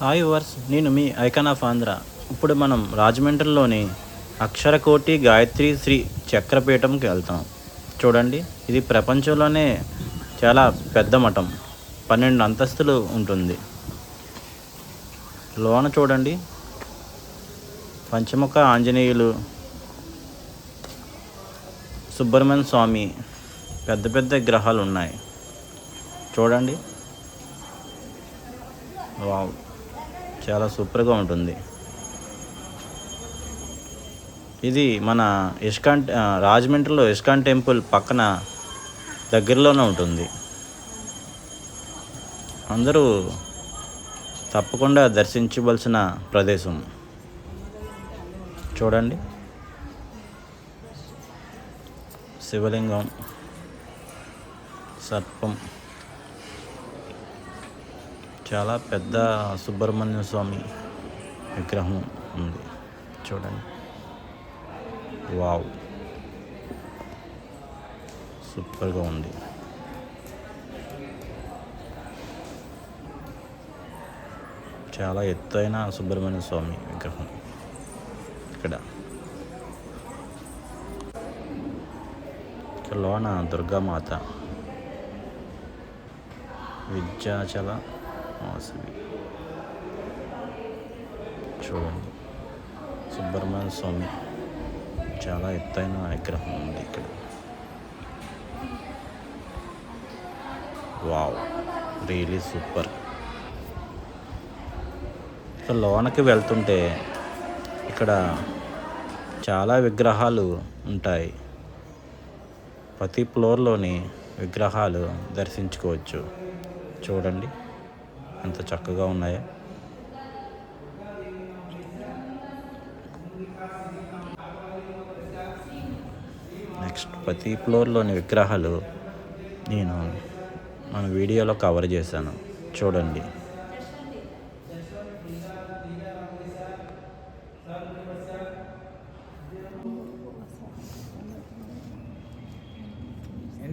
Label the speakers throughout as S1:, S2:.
S1: Hi verse, నేను మీ icon of Andhra. ఇప్పుడు మనం రాజమండ్రిలోని అక్షరకోటి గాయత్రి శ్రీ చక్రపీఠంకి వెళ్తాం. చూడండి, ఇది ప్రపంచంలోనే చాలా పెద్ద మఠం. 12 అంతస్తులు ఉంటుంది. లోన చూడండి, పంచముఖ ఆంజనేయులు, సుబ్రహ్మణ్య స్వామి పెద్ద పెద్ద విగ్రహాలు ఉన్నాయి. చూడండి, వావ్, చాలా సూపర్గా ఉంటుంది. ఇది మన రాజమండ్రిలో ఇస్కాన్ టెంపుల్ పక్కన దగ్గరలోనే ఉంటుంది. అందరూ తప్పకుండా దర్శించవలసిన ప్రదేశం. చూడండి, శివలింగం, సర్పం, చాలా పెద్ద సుబ్రహ్మణ్య స్వామి విగ్రహం ఉంది. చూడండి, వావ్, సూపర్గా ఉంది. చాలా ఎత్తైన సుబ్రహ్మణ్య స్వామి విగ్రహం. ఇక్కడ లోన దుర్గామాత, విద్యాచల వాసవి. చూడండి, సుబ్రహ్మణ్య స్వామి చాలా ఎత్తైన విగ్రహం ఉంది ఇక్కడ. Wow, really super. ఇక్కడ లోనకి వెళ్తుంటే ఇక్కడ చాలా విగ్రహాలు ఉంటాయి. ప్రతి ఫ్లోర్లోని విగ్రహాలు దర్శించుకోవచ్చు. చూడండి, ఎంత చక్కగా ఉన్నాయో. నెక్స్ట్, ప్రతి ఫ్లోర్లోని విగ్రహాలు నేను మన వీడియోలో కవర్ చేశాను. చూడండి,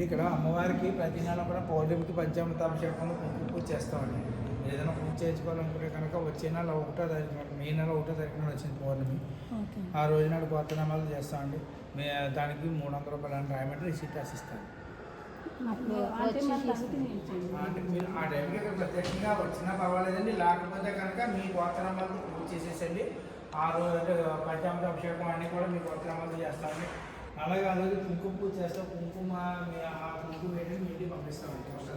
S2: ఇక్కడ అమ్మవారికి ప్రతి నెల కూడా పౌర్ణమికి పంచామృతాభిషేకంలో పూజ చేస్తామండి. ఏదైనా పూజ చేయించుకోవాలనుకుంటే కనుక వచ్చే నెల 1వ తారీఖు, మే నెల 1వ తారీఖున వచ్చింది పౌర్ణమి. ఆ రోజు నాడు గోత్రనామాలు చేస్తామండి. దానికి 300 రూపాయలు రాయమంటే రిసీట్ రాసిస్తాను. అంటే మీరు ఆ టైంకి ఇక్కడ ప్రత్యేకంగా వచ్చినా పర్వాలేదండి. లేకపోతే కనుక మీ గోత్రనామాలతో పూజ చేసేసండి. ఆ రోజు అంటే పంచామృతాభిషేకం అన్నీ కూడా మీ గోత్రనామాలతో చేస్తామండి. అలాగే ఆ రోజు కుంకుమ పూజ చేస్తాం. కుంకుమ ఆ కుంకుమ ఏంటంటే మీ ఇంటికి పంపిస్తామండి. ఒకసారి